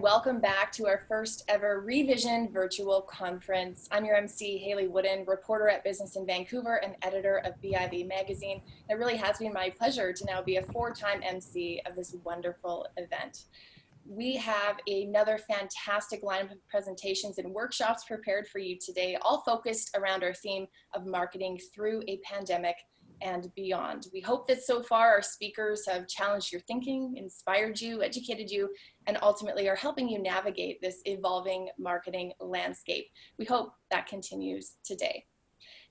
welcome back to our first ever Revision virtual conference. I'm your MC, Haley Wooden, reporter at Business in Vancouver and editor of BIV Magazine. It really has been my pleasure to now be a four-time MC of this wonderful event. We have another fantastic lineup of presentations and workshops prepared for you today, all focused around our theme of marketing through a pandemic and beyond. We hope that so far our speakers have challenged your thinking, inspired you, educated you, and ultimately are helping you navigate this evolving marketing landscape. We hope that continues today.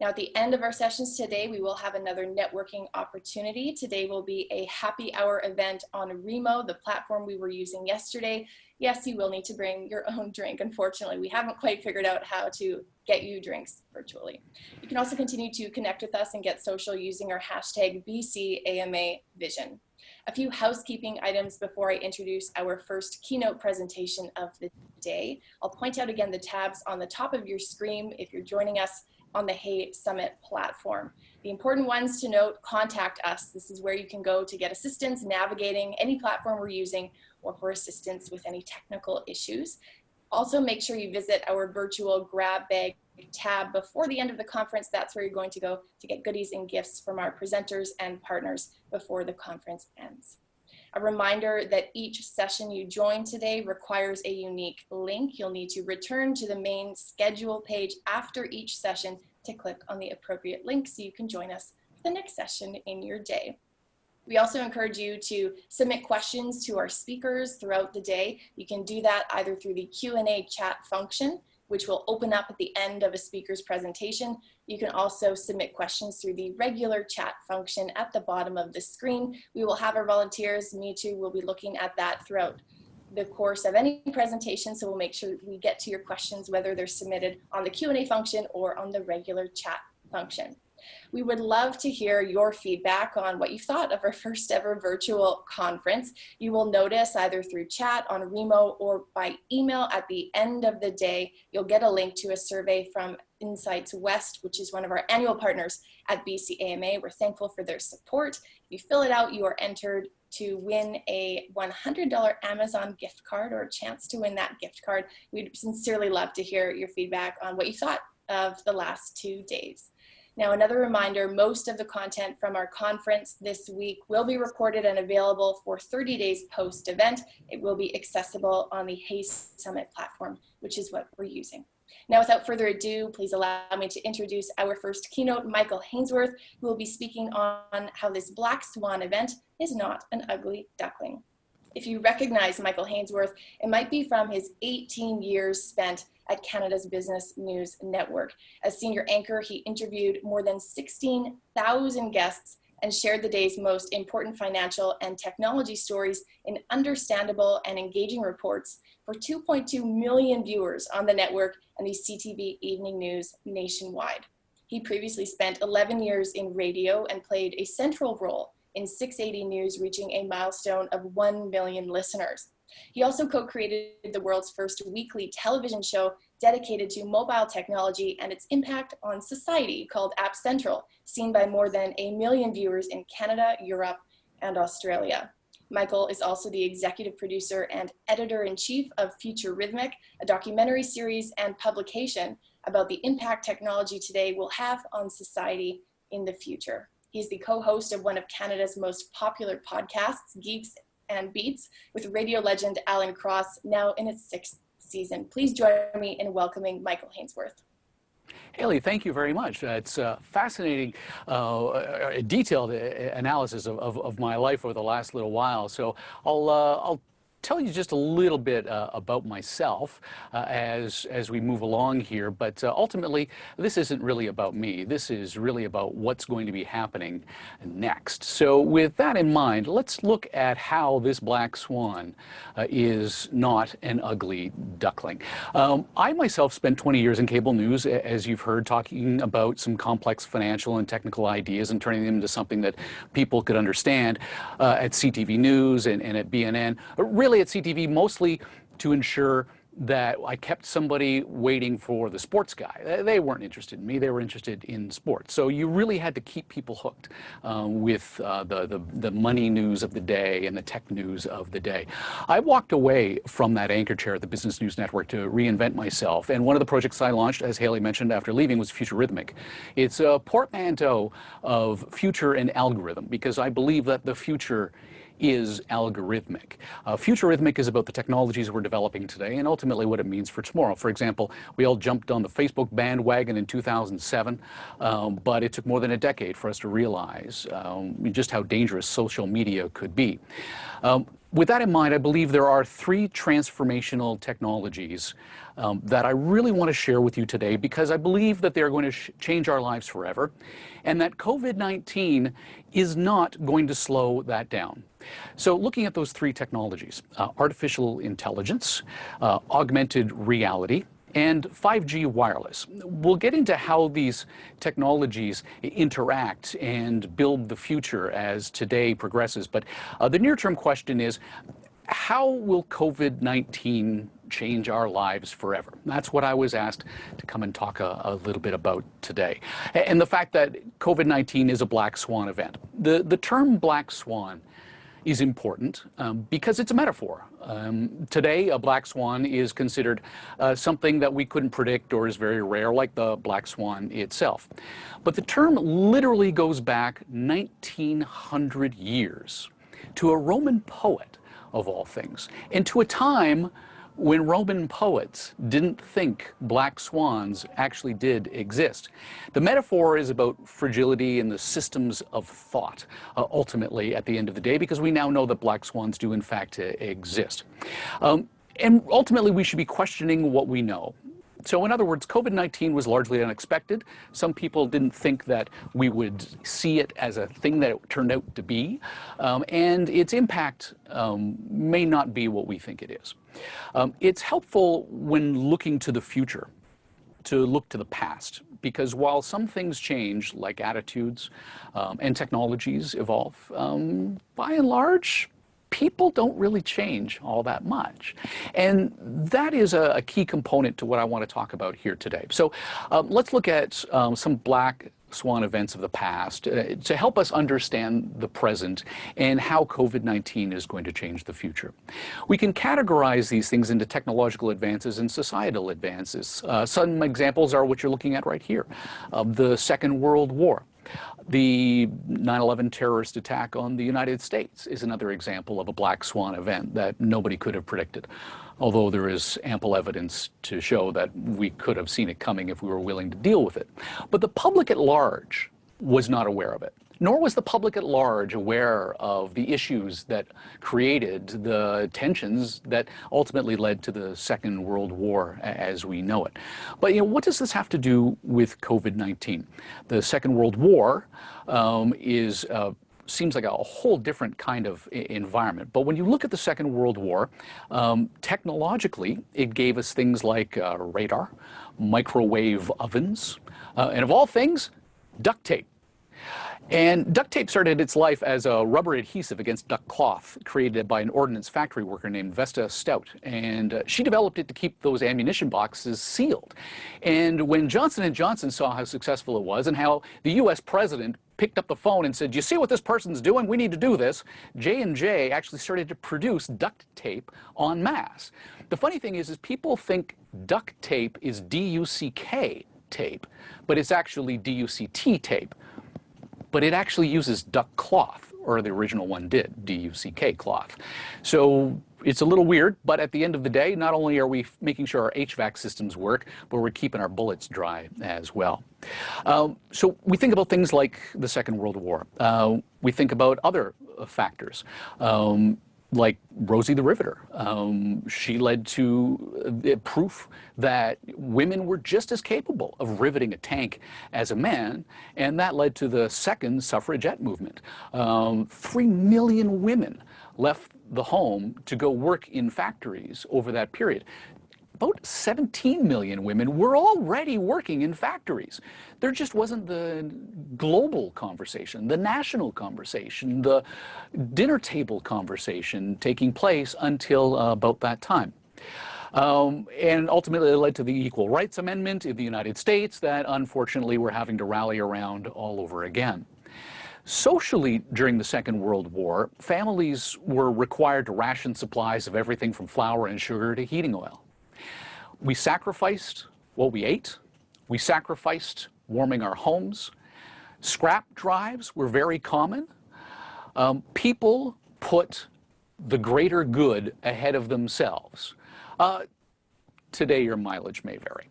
Now, at the end of our sessions today, we will have another networking opportunity. Today will be a happy hour event on Remo, the platform we were using yesterday. Yes, you will need to bring your own drink. Unfortunately, we haven't quite figured out how to get you drinks virtually. You can also continue to connect with us and get social using our hashtag BCAMAvision. A few housekeeping items before I introduce our first keynote presentation of the day. I'll point out again the tabs on the top of your screen if you're joining us on the Hay Summit platform. The important ones to note: contact us. This is where you can go to get assistance navigating any platform we're using or for assistance with any technical issues. Also, make sure you visit our virtual grab bag tab before the end of the conference. That's where you're going to go to get goodies and gifts from our presenters and partners before the conference ends. A reminder that each session you join today requires a unique link. You'll need to return to the main schedule page after each session to click on the appropriate link so you can join us for the next session in your day. We also encourage you to submit questions to our speakers throughout the day. You can do that either through the Q&A chat function, which will open up at the end of a speaker's presentation. You can also submit questions through the regular chat function at the bottom of the screen. We will have our volunteers, me too, will be looking at that throughout the course of any presentation, so we'll make sure we get to your questions, whether they're submitted on the Q&A function or on the regular chat function. We would love to hear your feedback on what you thought of our first ever virtual conference. You will notice either through chat, on Remo, or by email at the end of the day, you'll get a link to a survey from Insights West, which is one of our annual partners at BCAMA. We're thankful for their support. If you fill it out, you are entered to win a $100 Amazon gift card, or a chance to win that gift card. We'd sincerely love to hear your feedback on what you thought of the last 2 days. Now, another reminder, most of the content from our conference this week will be recorded and available for 30 days post-event. It will be accessible on the Hay Summit platform, which is what we're using. Now, without further ado, please allow me to introduce our first keynote, Michael Hainsworth, who will be speaking on how this Black Swan event is not an ugly duckling. If you recognize Michael Hainsworth, it might be from his 18 years spent at Canada's Business News Network. As senior anchor, he interviewed more than 16,000 guests and shared the day's most important financial and technology stories in understandable and engaging reports for 2.2 million viewers on the network and the CTV Evening News nationwide. He previously spent 11 years in radio and played a central role in 680 News, reaching a milestone of 1 million listeners. He also co-created the world's first weekly television show dedicated to mobile technology and its impact on society, called App Central, seen by more than 1 million viewers in Canada, Europe, and Australia. Michael is also the executive producer and editor-in-chief of Futurist, a documentary series and publication about the impact technology today will have on society in the future. He's the co-host of one of Canada's most popular podcasts, Geeks and Beats, with radio legend Alan Cross, now in its 6th season. Please join me in welcoming Michael Hainsworth. Haley, thank you very much. It's a fascinating, detailed analysis of my life over the last little while. So I'll tell you just a little bit about myself as we move along here, but ultimately this isn't really about me. This is really about what's going to be happening next. So with that in mind, let's look at how this black swan is not an ugly duckling. I myself spent 20 years in cable news, as you've heard, talking about some complex financial and technical ideas and turning them into something that people could understand at CTV News and at BNN. Really at CTV, mostly to ensure that I kept somebody waiting for the sports guy. They weren't interested in me, they were interested in sports. So you really had to keep people hooked with the money news of the day and the tech news of the day. I walked away from that anchor chair at the Business News Network to reinvent myself. And one of the projects I launched, as Haley mentioned after leaving, was Futurismic. It's a portmanteau of future and algorithm, because I believe that the future is algorithmic. Futurismic is about the technologies we're developing today and ultimately what it means for tomorrow. For example, we all jumped on the Facebook bandwagon in 2007, but it took more than a decade for us to realize just how dangerous social media could be. With that in mind, I believe there are three transformational technologies that I really want to share with you today, because I believe that they're going to change our lives forever, and that COVID-19 is not going to slow that down. So looking at those three technologies, artificial intelligence, augmented reality, and 5G wireless. We'll get into how these technologies interact and build the future as today progresses. But the near-term question is, how will COVID-19 change our lives forever? That's what I was asked to come and talk a little bit about today. And the fact that COVID-19 is a Black Swan event. The term Black Swan is important because it's a metaphor. Today, a black swan is considered something that we couldn't predict or is very rare, like the black swan itself. But the term literally goes back 1900 years to a Roman poet, of all things, and to a time when Roman poets didn't think black swans actually did exist. The metaphor is about fragility in the systems of thought, ultimately, at the end of the day, because we now know that black swans do, in fact, exist. And ultimately, we should be questioning what we know. So in other words, COVID-19 was largely unexpected. Some people didn't think that we would see it as a thing that it turned out to be. And its impact may not be what we think it is. It's helpful when looking to the future to look to the past, because while some things change, like attitudes and technologies evolve, by and large, people don't really change all that much. And that is a key component to what I want to talk about here today. So let's look at some Black Swan events of the past to help us understand the present and how COVID-19 is going to change the future. We can categorize these things into technological advances and societal advances. Some examples are what you're looking at right here. The Second World War. The 9/11 terrorist attack on the United States is another example of a Black Swan event that nobody could have predicted, although there is ample evidence to show that we could have seen it coming if we were willing to deal with it. But the public at large was not aware of it, nor was the public at large aware of the issues that created the tensions that ultimately led to the Second World War as we know it. But what does this have to do with COVID-19? The Second World War seems like a whole different kind of environment. But when you look at the Second World War, technologically, it gave us things like radar, microwave ovens, and of all things, duct tape. And duct tape started its life as a rubber adhesive against duck cloth created by an ordnance factory worker named Vesta Stout. And she developed it to keep those ammunition boxes sealed. And when Johnson & Johnson saw how successful it was and how the US president picked up the phone and said, "You see what this person's doing? We need to do this," J&J actually started to produce duct tape en masse. The funny thing is people think duct tape is D-U-C-K tape, but it's actually D-U-C-T tape. But it actually uses duck cloth, or the original one did, D-U-C-K cloth. So it's a little weird, but at the end of the day, not only are we making sure our HVAC systems work, but we're keeping our bullets dry as well. So we think about things like the Second World War. We think about other factors. Like Rosie the Riveter. She led to proof that women were just as capable of riveting a tank as a man, and that led to the second suffragette movement. 3 million women left the home to go work in factories over that period. About 17 million women were already working in factories. There just wasn't the global conversation, the national conversation, the dinner table conversation taking place until about that time. And ultimately it led to the Equal Rights Amendment in the United States that unfortunately we're having to rally around all over again. Socially, during the Second World War, families were required to ration supplies of everything from flour and sugar to heating oil. We sacrificed what we ate. We sacrificed warming our homes. Scrap drives were very common. People put the greater good ahead of themselves. Today, your mileage may vary.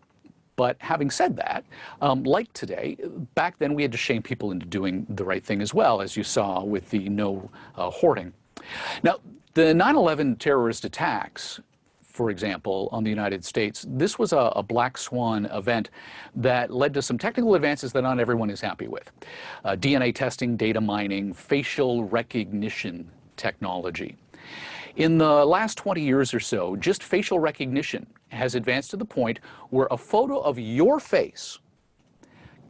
But having said that, like today, back then we had to shame people into doing the right thing as well, as you saw with the no hoarding. Now, the 9/11 terrorist attacks, for example, on the United States, this was a Black Swan event that led to some technical advances that not everyone is happy with. DNA testing, data mining, facial recognition technology. In the last 20 years or so, just facial recognition has advanced to the point where a photo of your face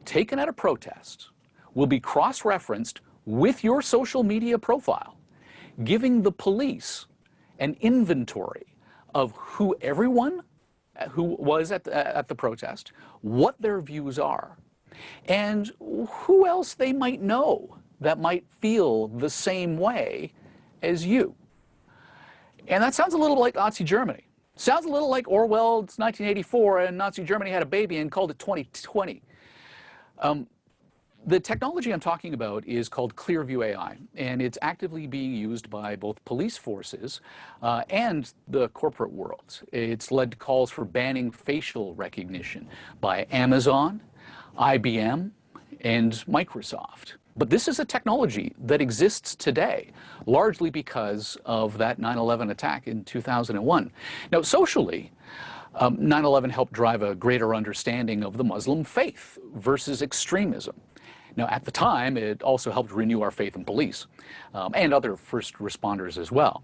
taken at a protest will be cross-referenced with your social media profile, giving the police an inventory of who everyone who was at the protest, what their views are, and who else they might know that might feel the same way as you. And that sounds a little like Nazi Germany. Sounds a little like Orwell's 1984 and Nazi Germany had a baby and called it 2020. The technology I'm talking about is called Clearview AI, and it's actively being used by both police forces and the corporate world. It's led to calls for banning facial recognition by Amazon, IBM, and Microsoft. But this is a technology that exists today, largely because of that 9/11 attack in 2001. Now, socially, 9/11 helped drive a greater understanding of the Muslim faith versus extremism. Now, at the time, it also helped renew our faith in police and other first responders as well.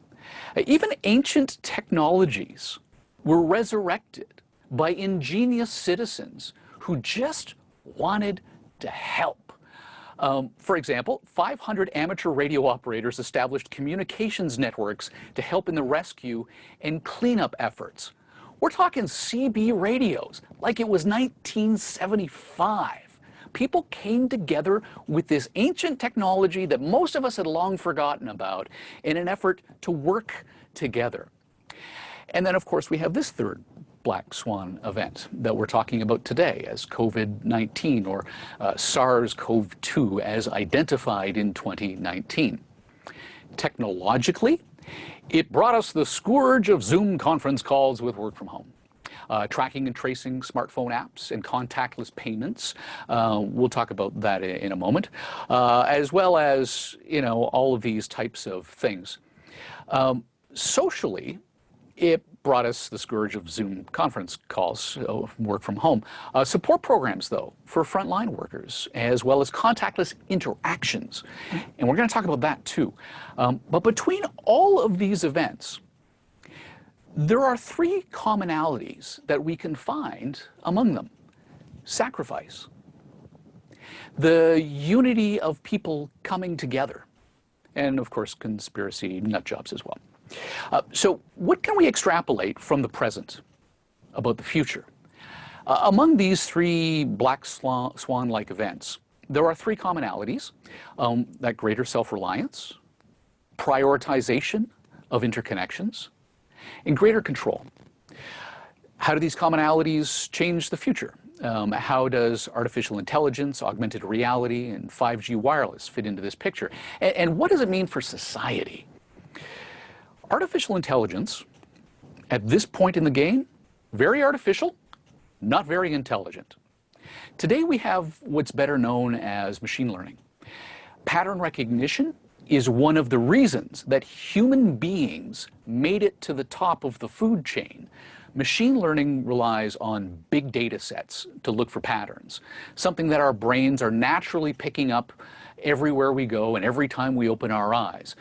Even ancient technologies were resurrected by ingenious citizens who just wanted to help. For example, 500 amateur radio operators established communications networks to help in the rescue and cleanup efforts. We're talking CB radios like it was 1975. People came together with this ancient technology that most of us had long forgotten about in an effort to work together. And then, of course, we have this third Black Swan event that we're talking about today as COVID-19 or SARS-CoV-2 as identified in 2019. Technologically, it brought us the scourge of Zoom conference calls with work from home. Tracking and tracing smartphone apps and contactless payments. We'll talk about that in a moment, as well as, all of these types of things. Socially, it brought us the scourge of Zoom conference calls, work from home. Support programs, though, for frontline workers, as well as contactless interactions. And we're going to talk about that, too. But between all of these events, there are three commonalities that we can find among them. Sacrifice, the unity of people coming together, and, of course, conspiracy nut jobs as well. So what can we extrapolate from the present about the future? Among these three Black Swan-like events, there are three commonalities: that greater self-reliance, prioritization of interconnections, and greater control. How do these commonalities change the future? How does artificial intelligence, augmented reality, and 5G wireless fit into this picture? And what does it mean for society? Artificial intelligence, at this point in the game, very artificial, not very intelligent. Today we have what's better known as machine learning. Pattern recognition is one of the reasons that human beings made it to the top of the food chain. Machine learning relies on big data sets to look for patterns, something that our brains are naturally picking up everywhere we go and every time we open our eyes.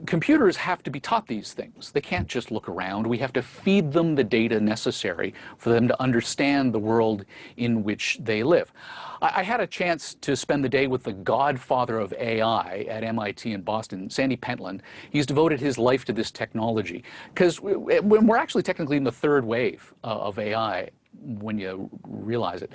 computers have to be taught these things. They can't just look around. We have to feed them the data necessary for them to understand the world in which they live. I had a chance to spend the day with the godfather of AI at MIT in Boston, Sandy Pentland. He's devoted his life to this technology because we're actually technically in the third wave of AI when you realize it.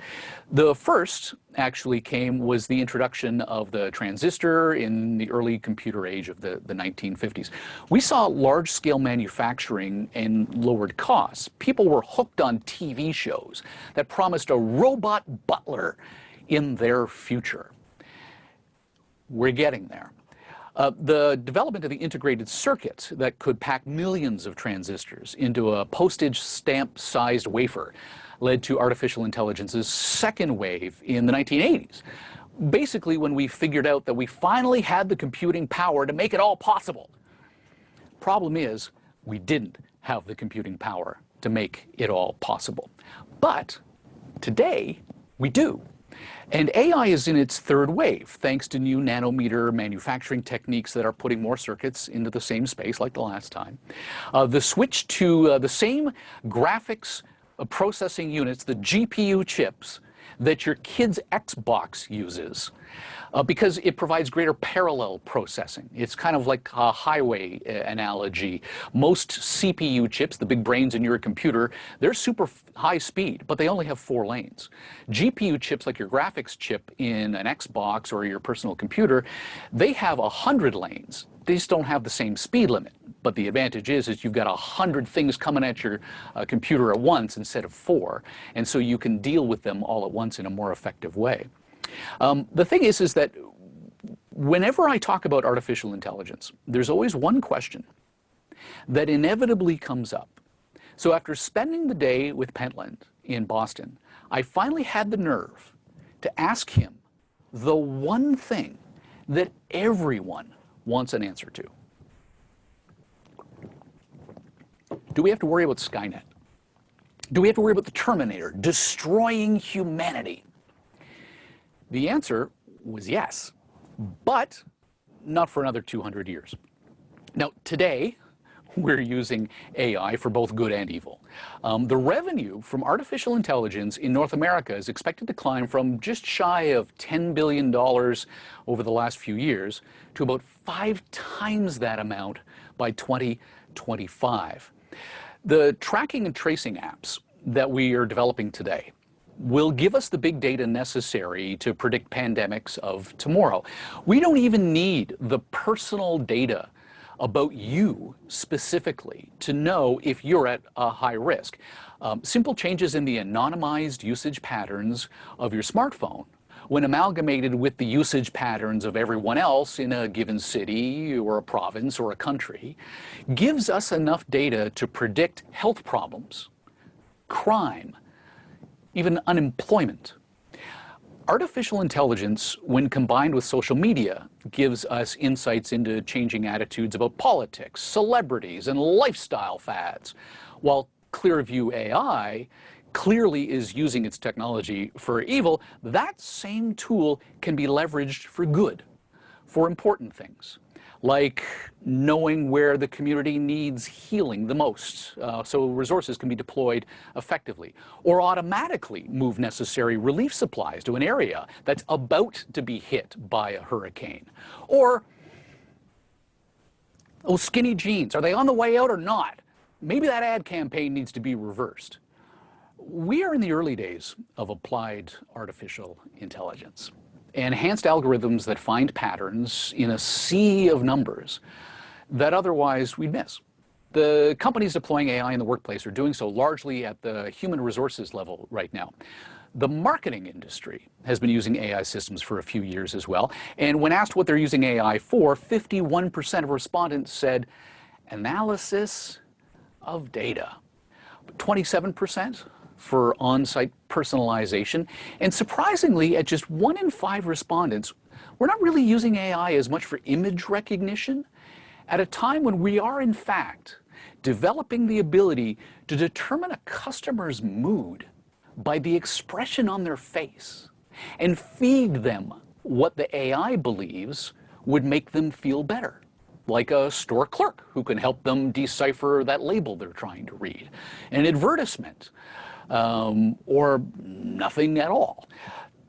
The first actually was the introduction of the transistor in the early computer age of the 1950s. We saw large-scale manufacturing and lowered costs. People were hooked on TV shows that promised a robot butler in their future. We're getting there. The development of the integrated circuit that could pack millions of transistors into a postage stamp-sized wafer led to artificial intelligence's second wave in the 1980s. Basically, when we figured out that we finally had the computing power to make it all possible. Problem is, we didn't have the computing power to make it all possible. But today, we do. And AI is in its third wave, thanks to new nanometer manufacturing techniques that are putting more circuits into the same space like the last time. The switch to the same graphics processing units, the GPU chips, that your kid's Xbox uses, because it provides greater parallel processing. It's kind of like a highway analogy. Most CPU chips, the big brains in your computer, they're super high speed, but they only have 4 lanes. GPU chips, like your graphics chip in an Xbox or your personal computer, they have 100 lanes. They just don't have the same speed limit. But the advantage is you've got 100 things coming at your computer at once instead of 4. And so you can deal with them all at once in a more effective way. The thing is that whenever I talk about artificial intelligence, there's always one question that inevitably comes up. So after spending the day with Pentland in Boston, I finally had the nerve to ask him the one thing that everyone wants an answer to. Do we have to worry about Skynet? Do we have to worry about the Terminator destroying humanity? The answer was yes, but not for another 200 years. Now, today, we're using AI for both good and evil. The revenue from artificial intelligence in North America is expected to climb from just shy of $10 billion over the last few years to about 5 times that amount by 2025. The tracking and tracing apps that we are developing today will give us the big data necessary to predict pandemics of tomorrow. We don't even need the personal data about you specifically to know if you're at a high risk. Simple changes in the anonymized usage patterns of your smartphone, when amalgamated with the usage patterns of everyone else in a given city or a province or a country, gives us enough data to predict health problems, crime, even unemployment. Artificial intelligence, when combined with social media, gives us insights into changing attitudes about politics, celebrities, and lifestyle fads, while Clearview AI clearly is using its technology for evil. That same tool can be leveraged for good, for important things, like knowing where the community needs healing the most, so resources can be deployed effectively, or automatically move necessary relief supplies to an area that's about to be hit by a hurricane. Or, oh, skinny jeans, are they on the way out or not? Maybe that ad campaign needs to be reversed. We are in the early days of applied artificial intelligence. Enhanced algorithms that find patterns in a sea of numbers that otherwise we'd miss. The companies deploying AI in the workplace are doing so largely at the human resources level right now. The marketing industry has been using AI systems for a few years as well. And when asked what they're using AI for, 51% of respondents said analysis of data. 27% for on-site personalization. And surprisingly, at just 1 in 5 respondents, we're not really using AI as much for image recognition at a time when we are, in fact, developing the ability to determine a customer's mood by the expression on their face and feed them what the AI believes would make them feel better. like a store clerk who can help them decipher that label they're trying to read, an advertisement, or nothing at all.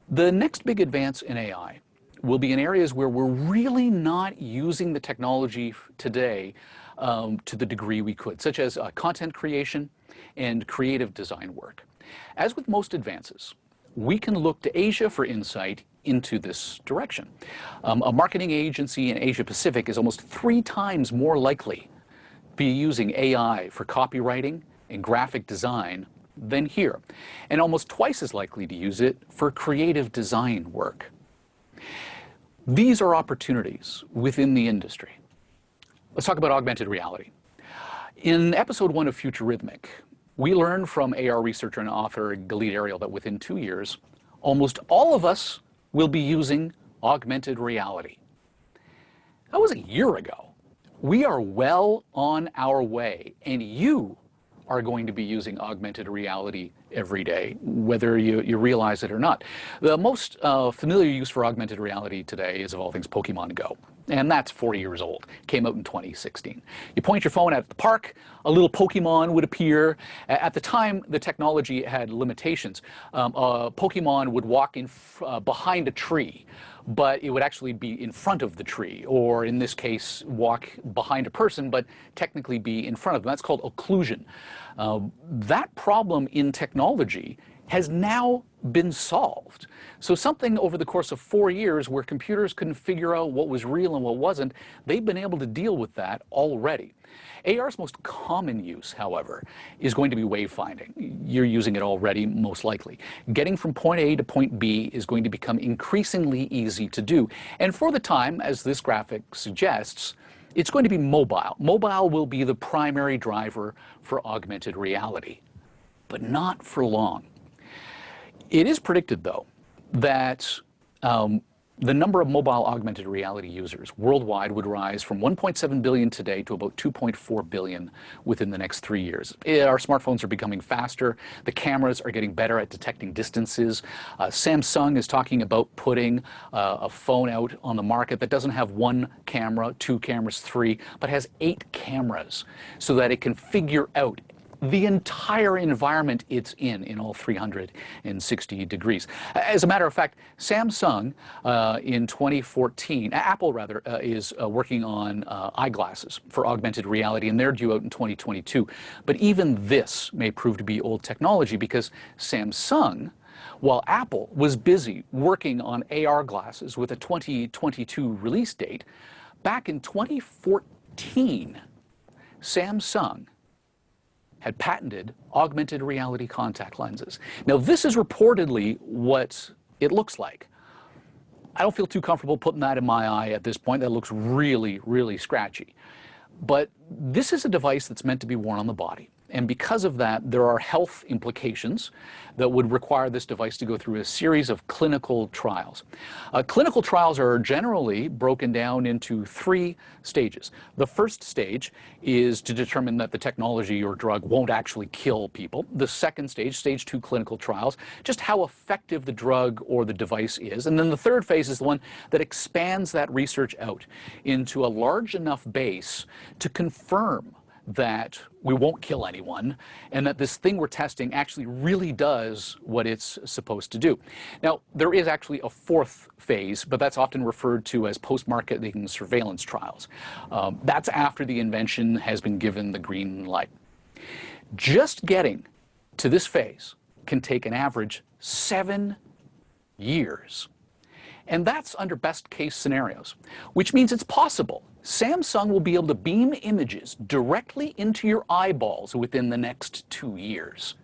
The next big advance in AI will be in areas where we're really not using the technology today to the degree we could, such as content creation and creative design work. As with most advances, we can look to Asia for insight into this direction. A marketing agency in Asia Pacific is almost 3 times more likely to be using AI for copywriting and graphic design than here, and almost twice as likely to use it for creative design work. These are opportunities within the industry. Let's talk about augmented reality. In episode 1 of Futuristic, we learned from AR researcher and author Galit Ariel that within 2 years, almost all of us will be using augmented reality. That was a year ago. We are well on our way, and you are going to be using augmented reality every day, whether you realize it or not. The most familiar use for augmented reality today is, of all things, Pokemon Go. And that's 4 years old. Came out in 2016. You point your phone at the park, a little Pokemon would appear. At the time, the technology had limitations. A Pokemon would walk behind a tree, but it would actually be in front of the tree, or in this case, walk behind a person, but technically be in front of them. That's called occlusion. That problem in technology has now been solved. So something over the course of 4 years where computers couldn't figure out what was real and what wasn't, they've been able to deal with that already. AR's most common use, however, is going to be wayfinding. You're using it already, most likely. Getting from point A to point B is going to become increasingly easy to do. And for the time, as this graphic suggests, it's going to be mobile. Mobile will be the primary driver for augmented reality, but not for long. It is predicted, though, that the number of mobile augmented reality users worldwide would rise from 1.7 billion today to about 2.4 billion within the next 3 years. Our smartphones are becoming faster. The cameras are getting better at detecting distances. Samsung is talking about putting a phone out on the market that doesn't have 1 camera, 2 cameras, 3, but has 8 cameras so that it can figure out the entire environment it's in all 360 degrees. As a matter of fact, Samsung in 2014, Apple rather, is working on eyeglasses for augmented reality, and they're due out in 2022. But even this may prove to be old technology because Samsung, while Apple was busy working on AR glasses with a 2022 release date, back in 2014, Samsung had patented augmented reality contact lenses. Now, this is reportedly what it looks like. I don't feel too comfortable putting that in my eye at this point. That looks really, really scratchy. But this is a device that's meant to be worn on the body. And because of that, there are health implications that would require this device to go through a series of clinical trials. Clinical trials are generally broken down into 3 stages. The first stage is to determine that the technology or drug won't actually kill people. The second stage, stage 2 clinical trials, just how effective the drug or the device is. And then the third phase is the one that expands that research out into a large enough base to confirm that we won't kill anyone, and that this thing we're testing actually really does what it's supposed to do. Now, there is actually a 4th phase, but that's often referred to as post-marketing surveillance trials. That's after the invention has been given the green light. Just getting to this phase can take an average 7 years. And that's under best case scenarios, which means it's possible Samsung will be able to beam images directly into your eyeballs within the next 2 years.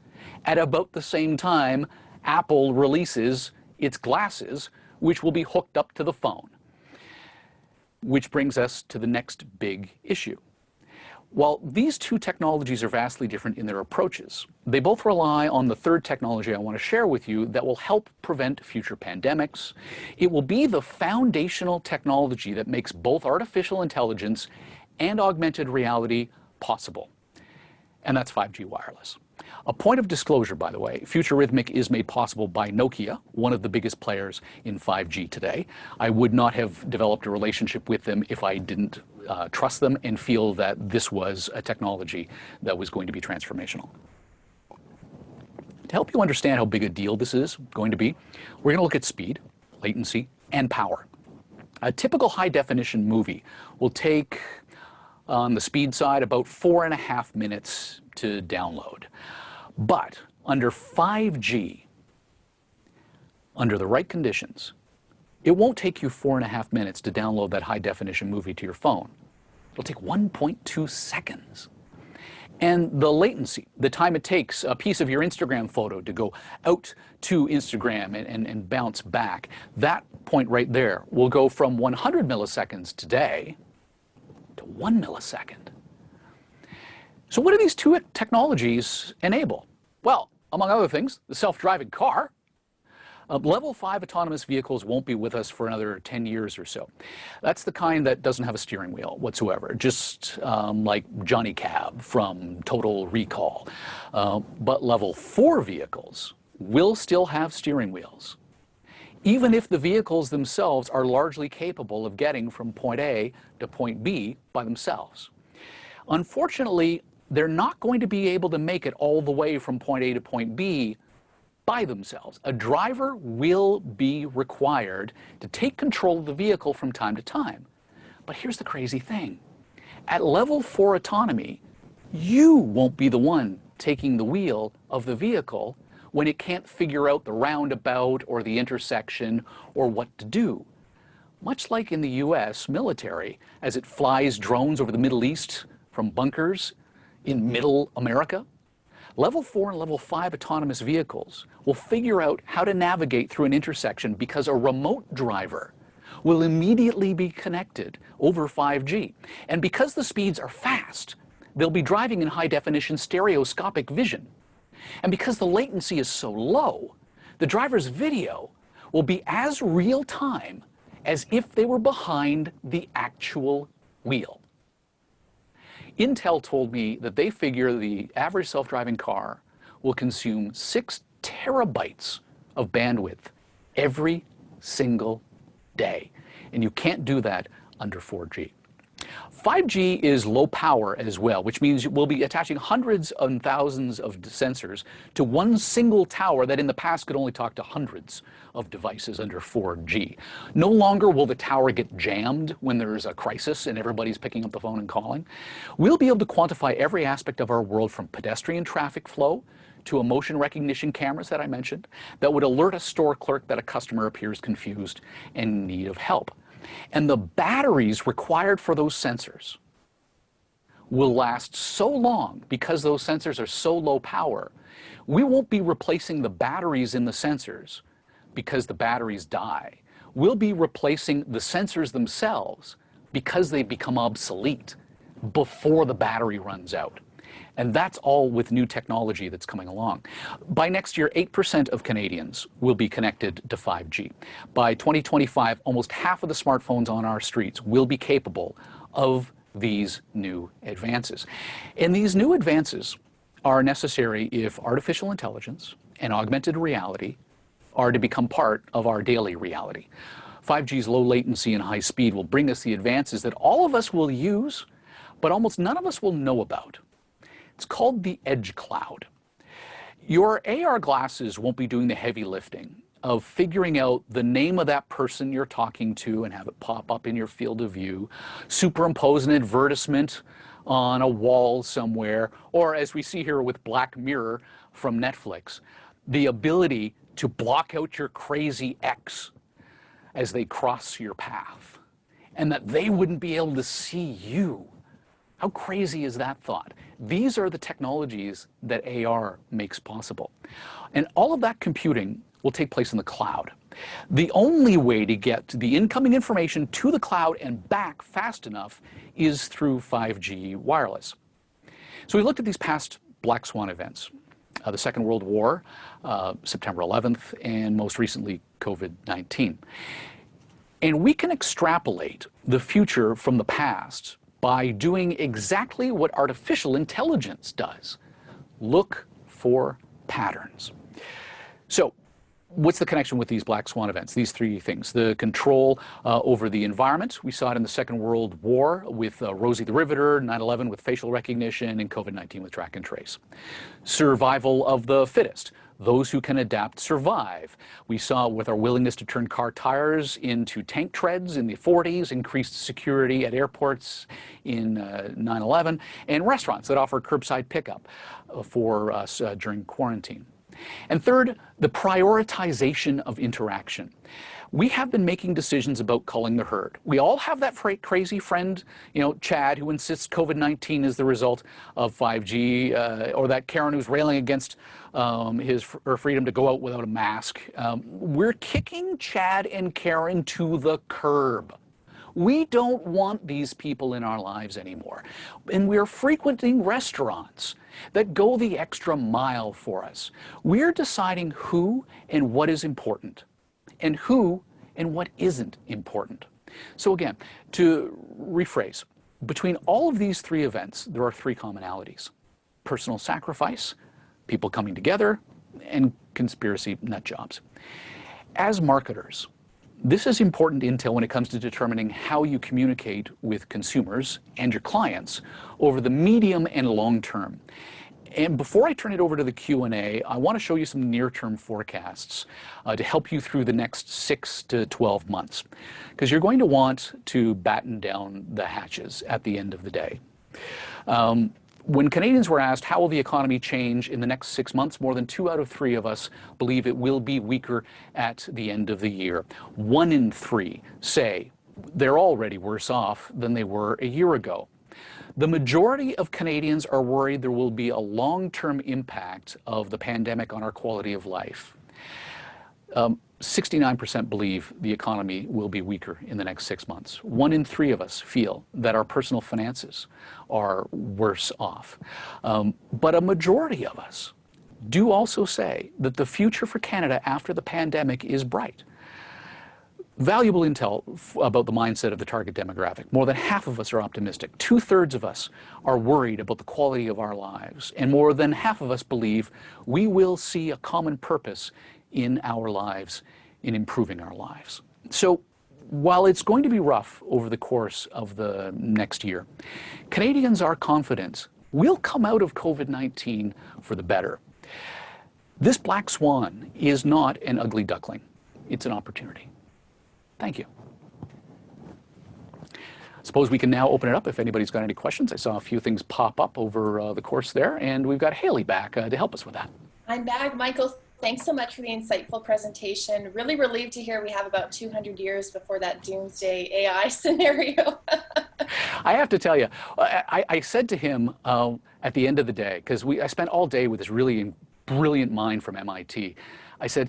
At about the same time, Apple releases its glasses, which will be hooked up to the phone. Which brings us to the next big issue. While these 2 technologies are vastly different in their approaches, they both rely on the third technology I want to share with you that will help prevent future pandemics. It will be the foundational technology that makes both artificial intelligence and augmented reality possible. And that's 5G wireless. A point of disclosure, by the way, Futurithmic is made possible by Nokia, one of the biggest players in 5G today. I would not have developed a relationship with them if I didn't trust them and feel that this was a technology that was going to be transformational. To help you understand how big a deal this is going to be, we're going to look at speed, latency, and power. A typical high-definition movie will take, on the speed side, about 4.5 minutes to download. But under 5G, under the right conditions, it won't take you 4.5 minutes to download that high-definition movie to your phone. It'll take 1.2 seconds. And the latency, the time it takes a piece of your Instagram photo to go out to Instagram and bounce back, that point right there will go from 100 milliseconds today to 1 millisecond. So what do these two technologies enable? Well, among other things, the self-driving car. Level 5 autonomous vehicles won't be with us for another 10 years or so. That's the kind that doesn't have a steering wheel whatsoever, just like Johnny Cab from Total Recall. But level 4 vehicles will still have steering wheels, even if the vehicles themselves are largely capable of getting from point A to point B by themselves. Unfortunately, they're not going to be able to make it all the way from point A to point B by themselves. A driver will be required to take control of the vehicle from time to time. But here's the crazy thing. At level 4 autonomy, you won't be the one taking the wheel of the vehicle when it can't figure out the roundabout or the intersection or what to do. Much like in the US military, as it flies drones over the Middle East from bunkers in middle America, Level 4 and Level 5 autonomous vehicles will figure out how to navigate through an intersection because a remote driver will immediately be connected over 5G. And because the speeds are fast, they'll be driving in high-definition stereoscopic vision. And because the latency is so low, the driver's video will be as real-time as if they were behind the actual wheel. Intel told me that they figure the average self-driving car will consume 6 terabytes of bandwidth every single day. And you can't do that under 4G. 5G is low power as well, which means we'll be attaching hundreds and thousands of sensors to one single tower that in the past could only talk to hundreds of devices under 4G. No longer will the tower get jammed when there's a crisis and everybody's picking up the phone and calling. We'll be able to quantify every aspect of our world, from pedestrian traffic flow to emotion recognition cameras that I mentioned that would alert a store clerk that a customer appears confused and in need of help. And the batteries required for those sensors will last so long because those sensors are so low power. We won't be replacing the batteries in the sensors because the batteries die. We'll be replacing the sensors themselves because they become obsolete before the battery runs out. And that's all with new technology that's coming along. By next year, 8% of Canadians will be connected to 5G. By 2025, almost half of the smartphones on our streets will be capable of these new advances. And these new advances are necessary if artificial intelligence and augmented reality are to become part of our daily reality. 5G's low latency and high speed will bring us the advances that all of us will use, but almost none of us will know about. It's called the edge cloud. Your AR glasses won't be doing the heavy lifting of figuring out the name of that person you're talking to and have it pop up in your field of view, superimpose an advertisement on a wall somewhere, or as we see here with Black Mirror from Netflix, the ability to block out your crazy ex as they cross your path, and that they wouldn't be able to see you. How crazy is that thought? These are the technologies that AR makes possible. And all of that computing will take place in the cloud. The only way to get the incoming information to the cloud and back fast enough is through 5G wireless. So we looked at these past Black Swan events, the Second World War, September 11th, and most recently COVID-19. And we can extrapolate the future from the past by doing exactly what artificial intelligence does. Look for patterns. So, what's the connection with these Black Swan events? These three things. The control over the environment. We saw it in the Second World War with Rosie the Riveter, 9/11 with facial recognition, and COVID-19 with track and trace. Survival of the fittest. Those who can adapt survive. We saw with our willingness to turn car tires into tank treads in the 40s, increased security at airports in 9/11, and restaurants that offer curbside pickup for us during quarantine. And third, the prioritization of interaction. We have been making decisions about culling the herd. We all have that crazy friend, Chad, who insists COVID-19 is the result of 5G, or that Karen who's railing against her freedom to go out without a mask. We're kicking Chad and Karen to the curb. We don't want these people in our lives anymore. And we're frequenting restaurants that go the extra mile for us. We're deciding who and what is important, and who and what isn't important. So again, to rephrase, between all of these three events, there are three commonalities: personal sacrifice, people coming together, and conspiracy nut jobs. As marketers, this is important intel when it comes to determining how you communicate with consumers and your clients over the medium and long term. And before I turn it over to the Q&A, I want to show you some near-term forecasts to help you through the next 6 to 12 months, because you're going to want to batten down the hatches at the end of the day. When Canadians were asked how will the economy change in the next 6 months, more than 2 out of 3 of us believe it will be weaker at the end of the year. 1 in 3 say they're already worse off than they were a year ago. The majority of Canadians are worried there will be a long-term impact of the pandemic on our quality of life. 69% believe the economy will be weaker in the next 6 months. 1 in 3 of us feel that our personal finances are worse off. But a majority of us do also say that the future for Canada after the pandemic is bright. Valuable intel about the mindset of the target demographic. More than half of us are optimistic. 2/3 of us are worried about the quality of our lives. And more than half of us believe we will see a common purpose in our lives, in improving our lives. So while it's going to be rough over the course of the next year, Canadians are confident we'll come out of COVID-19 for the better. This black swan is not an ugly duckling. It's an opportunity. Thank you. Suppose we can now open it up if anybody's got any questions. I saw a few things pop up over the course there, and we've got Haley back to help us with that. I'm back, Michael. Thanks so much for the insightful presentation. Really relieved to hear we have about 200 years before that doomsday AI scenario. I have to tell you, I said to him at the end of the day, because I spent all day with this really brilliant mind from MIT. I said,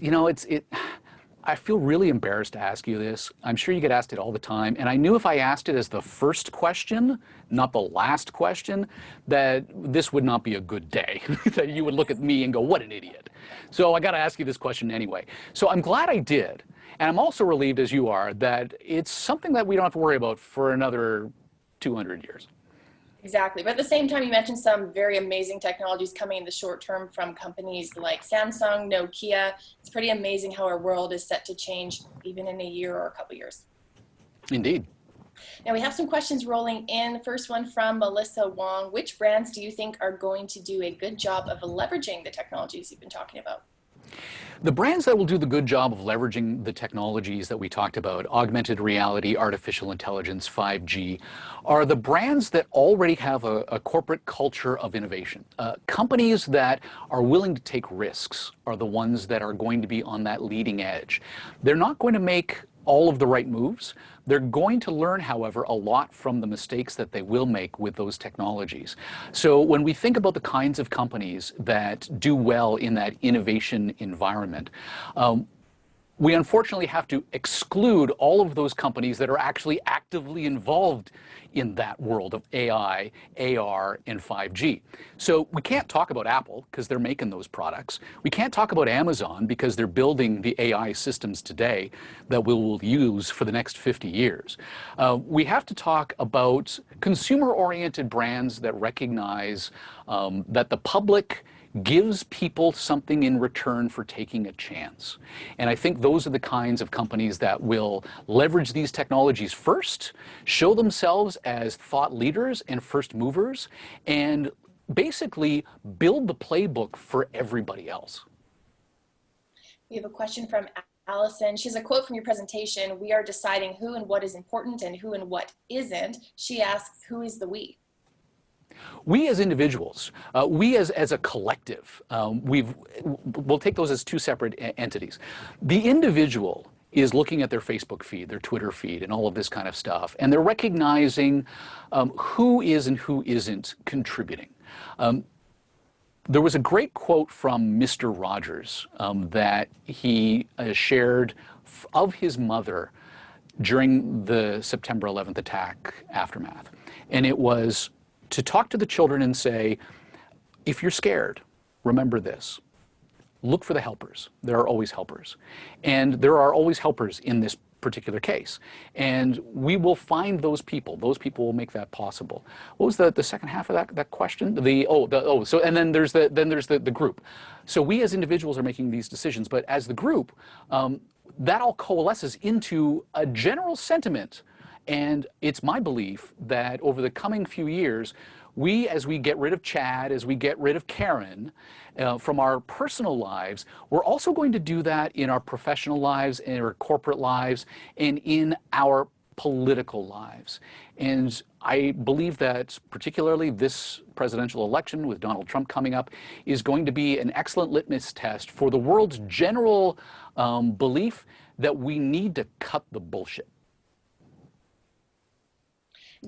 I feel really embarrassed to ask you this. I'm sure you get asked it all the time. And I knew if I asked it as the first question, not the last question, that this would not be a good day, that you would look at me and go, what an idiot. So I got to ask you this question anyway. So I'm glad I did. And I'm also relieved, as you are, that it's something that we don't have to worry about for another 200 years. Exactly. But at the same time, you mentioned some very amazing technologies coming in the short term from companies like Samsung, Nokia. It's pretty amazing how our world is set to change even in a year or a couple years. Indeed. Now we have some questions rolling in. The first one from Melissa Wong. Which brands do you think are going to do a good job of leveraging the technologies you've been talking about? The brands that will do the good job of leveraging the technologies that we talked about, augmented reality, artificial intelligence, 5G, are the brands that already have a corporate culture of innovation. Companies that are willing to take risks are the ones that are going to be on that leading edge. They're not going to make all of the right moves. They're going to learn, however, a lot from the mistakes that they will make with those technologies. So when we think about the kinds of companies that do well in that innovation environment, we unfortunately have to exclude all of those companies that are actually actively involved in that world of AI, AR, and 5G. So we can't talk about Apple because they're making those products. We can't talk about Amazon because they're building the AI systems today that we will use for the next 50 years. We have to talk about consumer-oriented brands that recognize that the public gives people something in return for taking a chance. And I think those are the kinds of companies that will leverage these technologies first, show themselves as thought leaders and first movers, and basically build the playbook for everybody else. We have a question from Allison. She has a quote from your presentation: "We are deciding who and what is important and who and what isn't." She asks, who is the we? We as individuals, we as a collective, we'll take those as two separate entities. The individual is looking at their Facebook feed, their Twitter feed, and all of this kind of stuff, and they're recognizing who is and who isn't contributing. There was a great quote from Mr. Rogers that he shared of his mother during the September 11th attack aftermath. And it was to talk to the children and say, if you're scared, remember this. Look for the helpers. There are always helpers. And there are always helpers in this particular case. And we will find those people. Those people will make that possible. What was the second half of that question? And then there's the group. So we as individuals are making these decisions, but as the group, that all coalesces into a general sentiment. And it's my belief that over the coming few years, as we get rid of Chad, as we get rid of Karen from our personal lives, we're also going to do that in our professional lives, in our corporate lives, and in our political lives. And I believe that particularly this presidential election with Donald Trump coming up is going to be an excellent litmus test for the world's general belief that we need to cut the bullshit.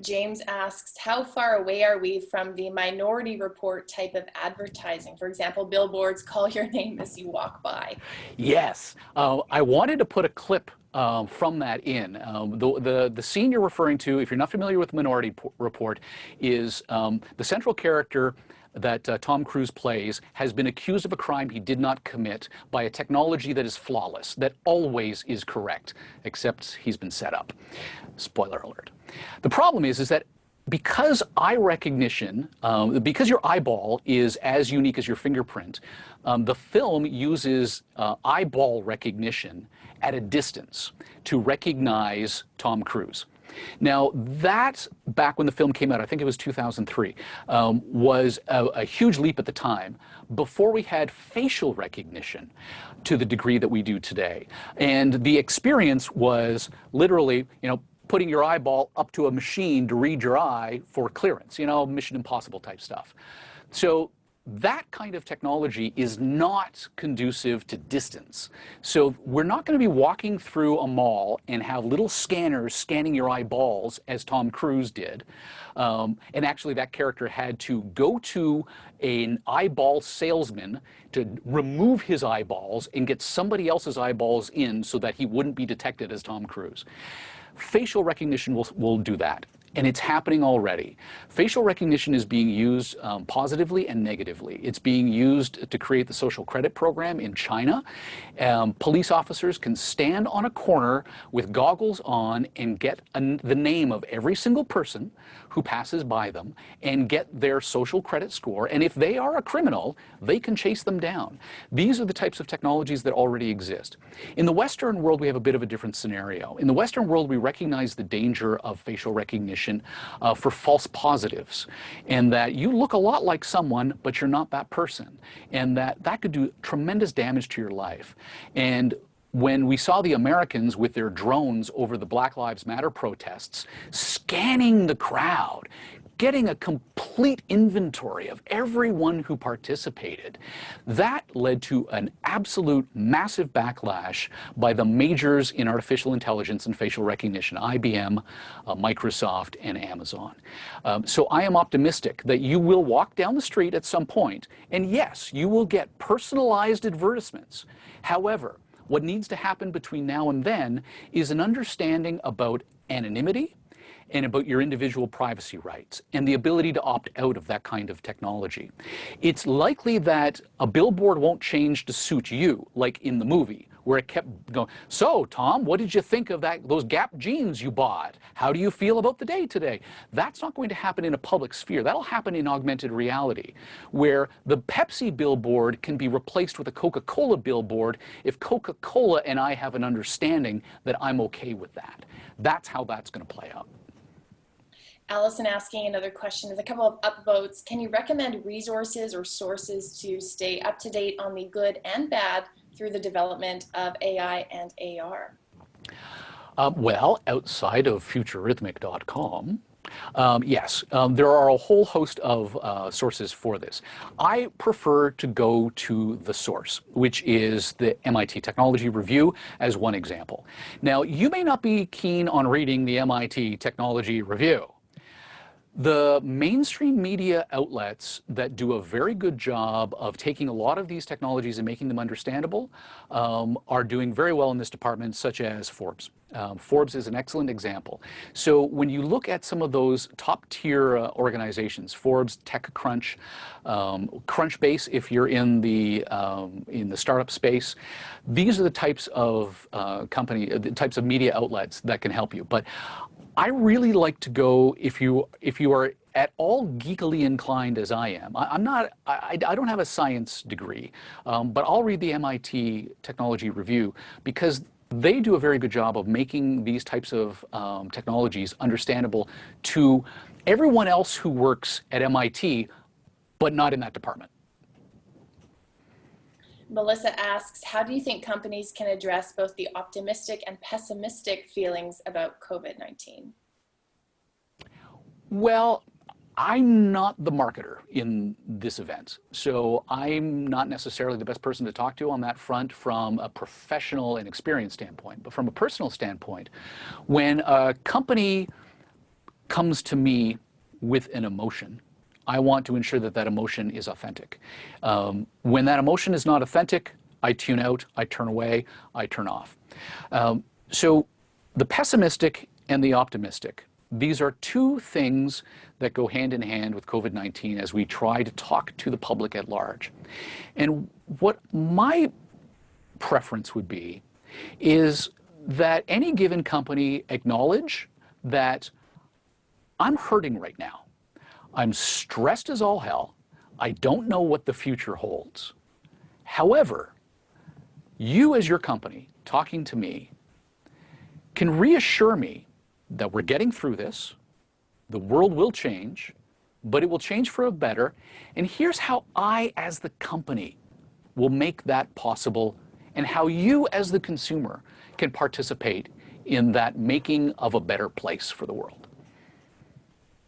James asks, how far away are we from the Minority Report type of advertising? For example, billboards, call your name as you walk by. Yes. I wanted to put a clip from that in. The scene you're referring to, if you're not familiar with Minority Report, is the central character that Tom Cruise plays has been accused of a crime he did not commit by a technology that is flawless, that always is correct, except he's been set up. Spoiler alert. The problem is that because eye recognition, because your eyeball is as unique as your fingerprint, the film uses eyeball recognition at a distance to recognize Tom Cruise. Now, that, back when the film came out, I think it was 2003, was a huge leap at the time, before we had facial recognition to the degree that we do today. And the experience was literally, putting your eyeball up to a machine to read your eye for clearance, Mission Impossible type stuff. So that kind of technology is not conducive to distance. So we're not going to be walking through a mall and have little scanners scanning your eyeballs as Tom Cruise did. And actually that character had to go to an eyeball salesman to remove his eyeballs and get somebody else's eyeballs in so that he wouldn't be detected as Tom Cruise. Facial recognition will do that. And it's happening already. Facial recognition is being used positively and negatively. It's being used to create the social credit program in China. Police officers can stand on a corner with goggles on and get the name of every single person who passes by them and get their social credit score. And if they are a criminal, they can chase them down. These are the types of technologies that already exist. In the Western world, we have a bit of a different scenario. In the Western world, we recognize the danger of facial recognition for false positives, and that you look a lot like someone, but you're not that person, and that could do tremendous damage to your life. And when we saw the Americans with their drones over the Black Lives Matter protests, scanning the crowd, getting a complete inventory of everyone who participated, that led to an absolute massive backlash by the majors in artificial intelligence and facial recognition, IBM, Microsoft, and Amazon. So I am optimistic that you will walk down the street at some point, and yes, you will get personalized advertisements. However, what needs to happen between now and then is an understanding about anonymity and about your individual privacy rights and the ability to opt out of that kind of technology. It's likely that a billboard won't change to suit you, like in the movie, where it kept going, so Tom, what did you think of those Gap jeans you bought? How do you feel about the day today? That's not going to happen in a public sphere. That'll happen in augmented reality, where the Pepsi billboard can be replaced with a Coca-Cola billboard if Coca-Cola and I have an understanding that I'm okay with that. That's how that's going to play out. Allison asking another question with a couple of upvotes. Can you recommend resources or sources to stay up to date on the good and bad through the development of AI and AR? Well, outside of futurist.com, yes, there are a whole host of sources for this. I prefer to go to the source, which is the MIT Technology Review, as one example. Now, you may not be keen on reading the MIT Technology Review. The mainstream media outlets that do a very good job of taking a lot of these technologies and making them understandable are doing very well in this department, such as Forbes. Forbes is an excellent example. So when you look at some of those top-tier organizations, Forbes, TechCrunch, Crunchbase, if you're in the startup space, these are the types of the types of media outlets that can help you. But I really like to go, if you are at all geekily inclined as I am. I don't have a science degree, but I'll read the MIT Technology Review because they do a very good job of making these types of technologies understandable to everyone else who works at MIT, but not in that department. Melissa asks, how do you think companies can address both the optimistic and pessimistic feelings about COVID-19? Well, I'm not the marketer in this event, so I'm not necessarily the best person to talk to on that front from a professional and experience standpoint. But from a personal standpoint, when a company comes to me with an emotion, I want to ensure that that emotion is authentic. When that emotion is not authentic, I tune out, I turn away, I turn off. So the pessimistic and the optimistic, these are two things that go hand in hand with COVID-19 as we try to talk to the public at large. And what my preference would be is that any given company acknowledge that I'm hurting right now. I'm stressed as all hell. I don't know what the future holds. However, you as your company talking to me can reassure me that we're getting through this, the world will change, but it will change for the better, and here's how I as the company will make that possible and how you as the consumer can participate in that making of a better place for the world.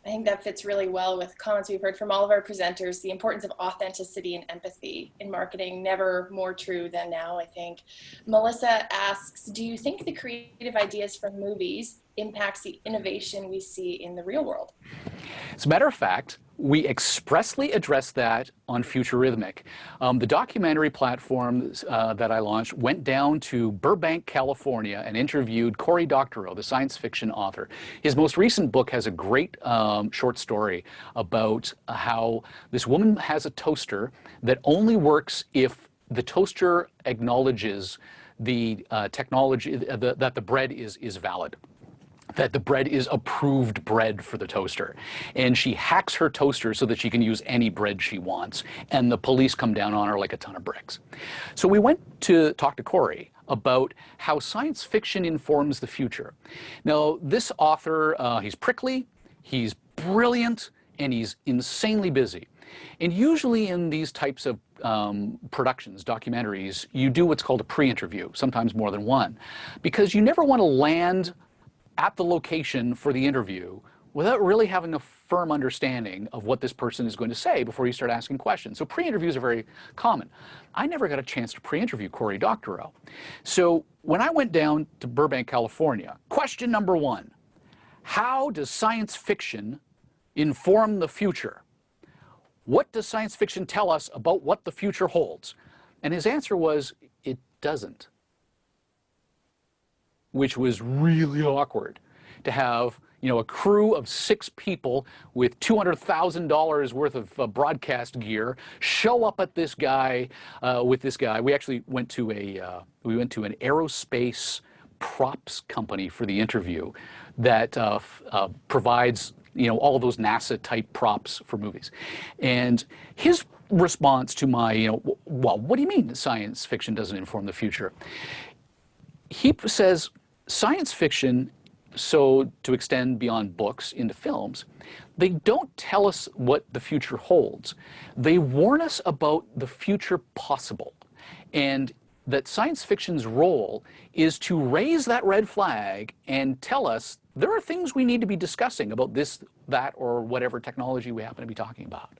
I think that fits really well with comments we've heard from all of our presenters, the importance of authenticity and empathy in marketing, never more true than now, I think. Melissa asks, do you think the creative ideas from movies impacts the innovation we see in the real world? As a matter of fact, we expressly address that on Futurist. The documentary platform that I launched went down to Burbank, California, and interviewed Cory Doctorow, the science fiction author. His most recent book has a great short story about how this woman has a toaster that only works if the toaster acknowledges the technology, that the bread is valid, that the bread is approved bread for the toaster. And she hacks her toaster so that she can use any bread she wants. And the police come down on her like a ton of bricks. So we went to talk to Cory about how science fiction informs the future. Now, this author, he's prickly, he's brilliant, and he's insanely busy. And usually in these types of productions, documentaries, you do what's called a pre-interview, sometimes more than one, because you never want to land at the location for the interview without really having a firm understanding of what this person is going to say before you start asking questions. So pre-interviews are very common. I never got a chance to pre-interview Cory Doctorow. So when I went down to Burbank, California, question number one, how does science fiction inform the future? What does science fiction tell us about what the future holds? And his answer was, it doesn't. Which was really awkward to have a crew of 6 people with $200,000 worth of broadcast gear show up at this guy with this guy. We actually went to an aerospace props company for the interview that provides all of those NASA type props for movies. And his response to my well, what do you mean science fiction doesn't inform the future? He says science fiction, so to extend beyond books into films, they don't tell us what the future holds. They warn us about the future possible. And that science fiction's role is to raise that red flag and tell us there are things we need to be discussing about this, that, or whatever technology we happen to be talking about.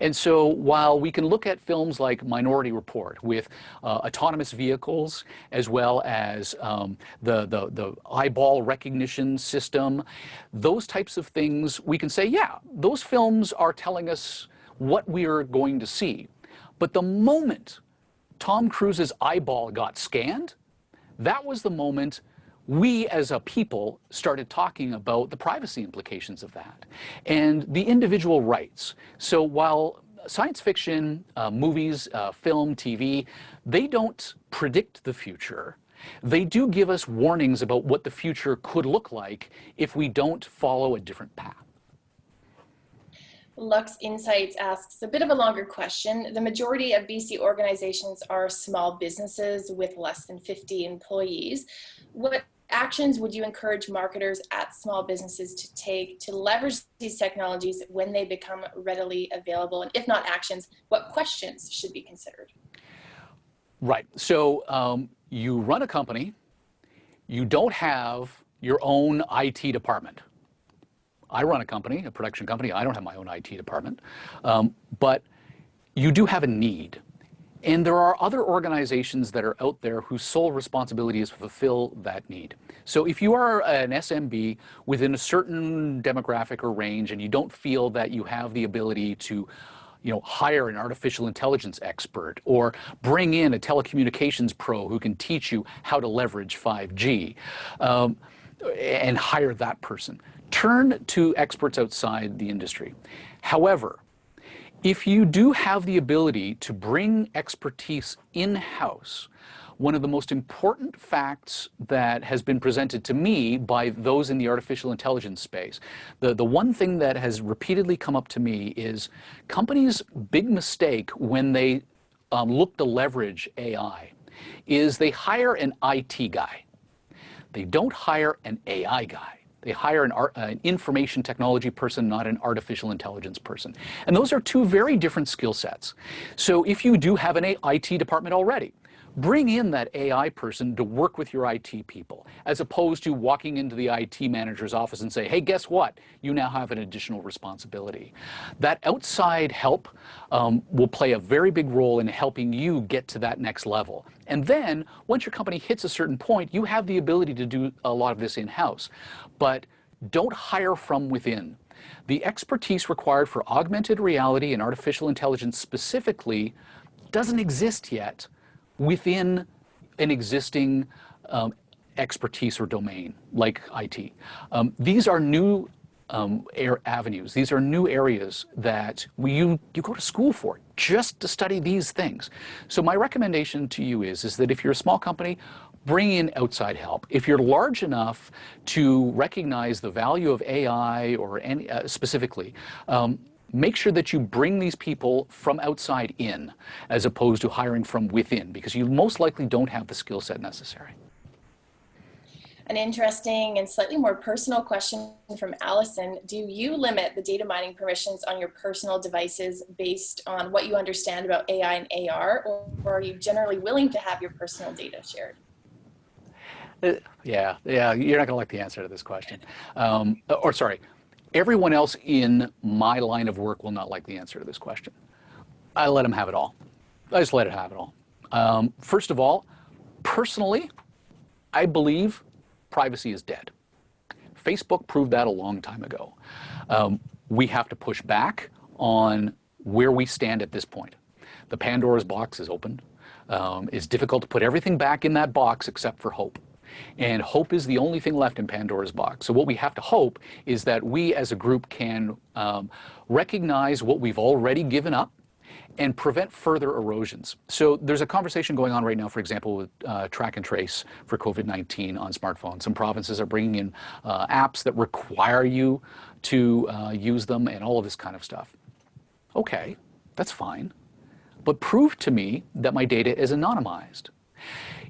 And so while we can look at films like Minority Report with autonomous vehicles, as well as the eyeball recognition system, those types of things, we can say, yeah, those films are telling us what we are going to see. But the moment Tom Cruise's eyeball got scanned, that was the moment we as a people started talking about the privacy implications of that and the individual rights. So while science fiction, movies, film, TV, they don't predict the future, they do give us warnings about what the future could look like if we don't follow a different path. Lux Insights asks a bit of a longer question. The majority of BC organizations are small businesses with less than 50 employees. What actions would you encourage marketers at small businesses to take to leverage these technologies when they become readily available? And if not actions, what questions should be considered? Right. So you run a company, you don't have your own IT department. I run a company, a production company. I don't have my own IT department. But you do have a need. And there are other organizations that are out there whose sole responsibility is to fulfill that need. So if you are an SMB within a certain demographic or range and you don't feel that you have the ability to hire an artificial intelligence expert or bring in a telecommunications pro who can teach you how to leverage 5G and hire that person, turn to experts outside the industry. However, if you do have the ability to bring expertise in-house, one of the most important facts that has been presented to me by those in the artificial intelligence space, the one thing that has repeatedly come up to me is companies' big mistake when they look to leverage AI is they hire an IT guy. They don't hire an AI guy. They hire an information technology person, not an artificial intelligence person. And those are two very different skill sets. So if you do have an IT department already, bring in that AI person to work with your IT people, as opposed to walking into the IT manager's office and say, hey, guess what? You now have an additional responsibility. That outside help will play a very big role in helping you get to that next level. And then, once your company hits a certain point, you have the ability to do a lot of this in-house. But don't hire from within. The expertise required for augmented reality and artificial intelligence specifically doesn't exist yet within an existing expertise or domain like IT. These are new avenues. These are new areas that you go to school for just to study these things. So my recommendation to you is that if you're a small company, bring in outside help. If you're large enough to recognize the value of AI or any, specifically, make sure that you bring these people from outside in as opposed to hiring from within, because you most likely don't have the skill set necessary. An interesting and slightly more personal question from Allison. Do you limit the data mining permissions on your personal devices based on what you understand about AI and AR, or are you generally willing to have your personal data shared? Yeah, you're not going to like the answer to this question. Sorry, everyone else in my line of work will not like the answer to this question. I let them have it all. I just let it have it all. First of all, personally, I believe privacy is dead. Facebook proved that a long time ago. We have to push back on where we stand at this point. The Pandora's box is opened. It's difficult to put everything back in that box except for hope. And hope is the only thing left in Pandora's box. So what we have to hope is that we as a group can recognize what we've already given up and prevent further erosions. So there's a conversation going on right now, for example, with track and trace for COVID-19 on smartphones. Some provinces are bringing in apps that require you to use them and all of this kind of stuff. Okay, that's fine. But prove to me that my data is anonymized.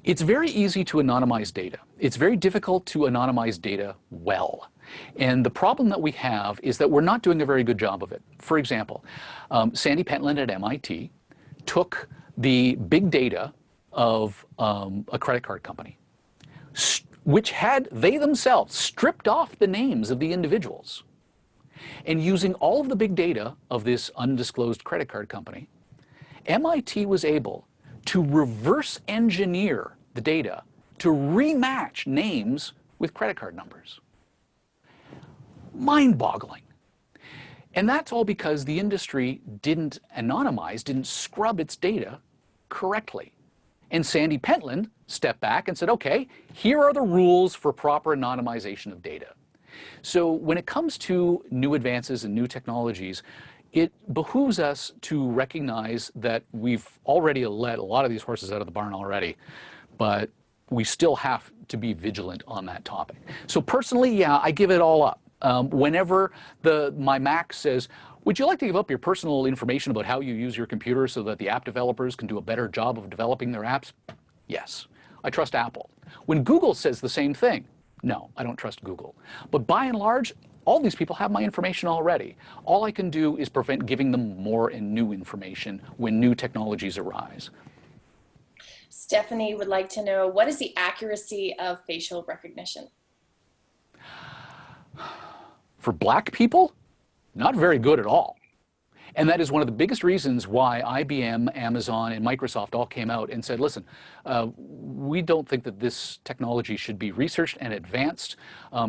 It's very easy to anonymize data. It's very difficult to anonymize data well. And the problem that we have is that we're not doing a very good job of it. For example, Sandy Pentland at MIT took the big data of a credit card company, which had they themselves stripped off the names of the individuals. And using all of the big data of this undisclosed credit card company, MIT was able to reverse engineer the data to rematch names with credit card numbers. Mind-boggling. And that's all because the industry didn't anonymize, didn't scrub its data correctly. And Sandy Pentland stepped back and said, okay, here are the rules for proper anonymization of data. So when it comes to new advances and new technologies, it behooves us to recognize that we've already let a lot of these horses out of the barn already, but we still have to be vigilant on that topic. So personally, yeah, I give it all up. Whenever my Mac says, would you like to give up your personal information about how you use your computer so that the app developers can do a better job of developing their apps? Yes, I trust Apple. When Google says the same thing, no, I don't trust Google. But by and large, all these people have my information already. All I can do is prevent giving them more and new information when new technologies arise. Stephanie would like to know, what is the accuracy of facial recognition? For black people, not very good at all. And that is one of the biggest reasons why IBM, Amazon, and Microsoft all came out and said, listen, we don't think that this technology should be researched and advanced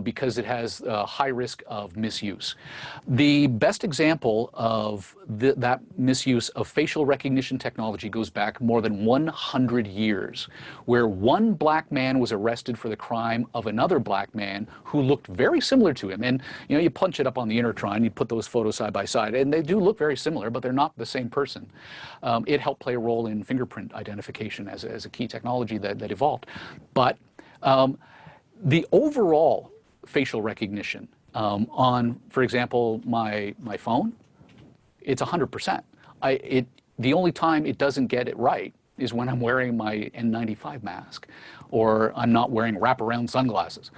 because it has a high risk of misuse. The best example of that misuse of facial recognition technology goes back more than 100 years, where one black man was arrested for the crime of another black man who looked very similar to him. And you know, you punch it up on the Intertron, you put those photos side by side, and they do look very similar, but they're not the same person. It helped play a role in fingerprint identification as a key technology that evolved. But the overall facial recognition on, for example, my phone, it's 100%. The only time it doesn't get it right is when I'm wearing my N95 mask or I'm not wearing wraparound sunglasses.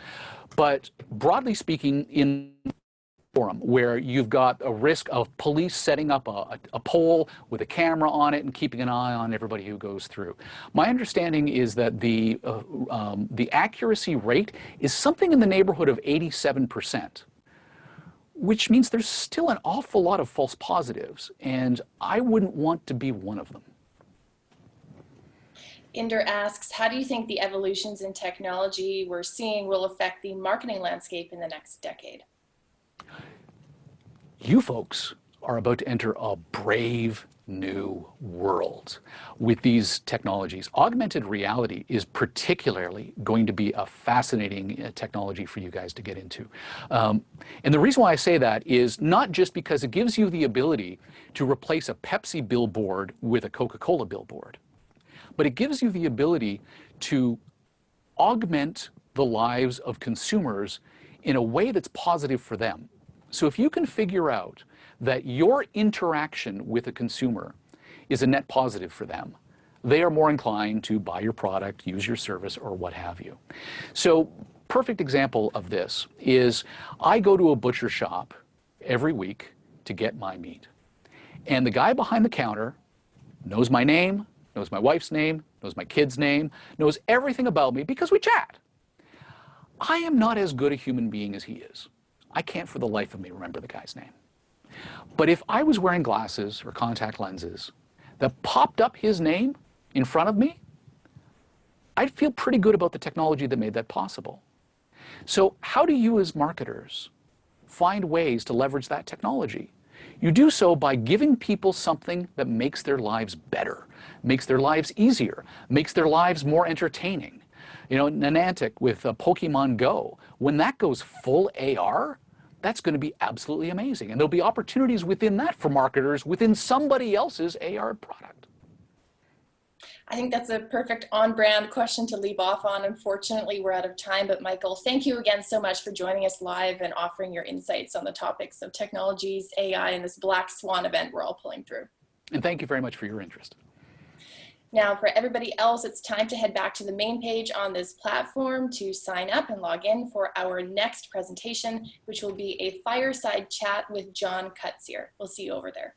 But broadly speaking, in forum where you've got a risk of police setting up a pole with a camera on it and keeping an eye on everybody who goes through. My understanding is that the accuracy rate is something in the neighborhood of 87%, which means there's still an awful lot of false positives, and I wouldn't want to be one of them. Inder asks, how do you think the evolutions in technology we're seeing will affect the marketing landscape in the next decade? You folks are about to enter a brave new world with these technologies. Augmented reality is particularly going to be a fascinating technology for you guys to get into. And the reason why I say that is not just because it gives you the ability to replace a Pepsi billboard with a Coca-Cola billboard, but it gives you the ability to augment the lives of consumers in a way that's positive for them. So if you can figure out that your interaction with a consumer is a net positive for them, they are more inclined to buy your product, use your service, or what have you. So perfect example of this is I go to a butcher shop every week to get my meat. And the guy behind the counter knows my name, knows my wife's name, knows my kid's name, knows everything about me because we chat. I am not as good a human being as he is. I can't for the life of me remember the guy's name. But if I was wearing glasses or contact lenses that popped up his name in front of me, I'd feel pretty good about the technology that made that possible. So how do you as marketers find ways to leverage that technology? You do so by giving people something that makes their lives better, makes their lives easier, makes their lives more entertaining. You know, Niantic with Pokemon Go, when that goes full AR, that's going to be absolutely amazing. And there'll be opportunities within that for marketers within somebody else's AR product. I think that's a perfect on-brand question to leave off on. Unfortunately, we're out of time, but Michael, thank you again so much for joining us live and offering your insights on the topics of technologies, AI, and this Black Swan event we're all pulling through. And thank you very much for your interest. Now, for everybody else, it's time to head back to the main page on this platform to sign up and log in for our next presentation, which will be a fireside chat with John Cutsier. We'll see you over there.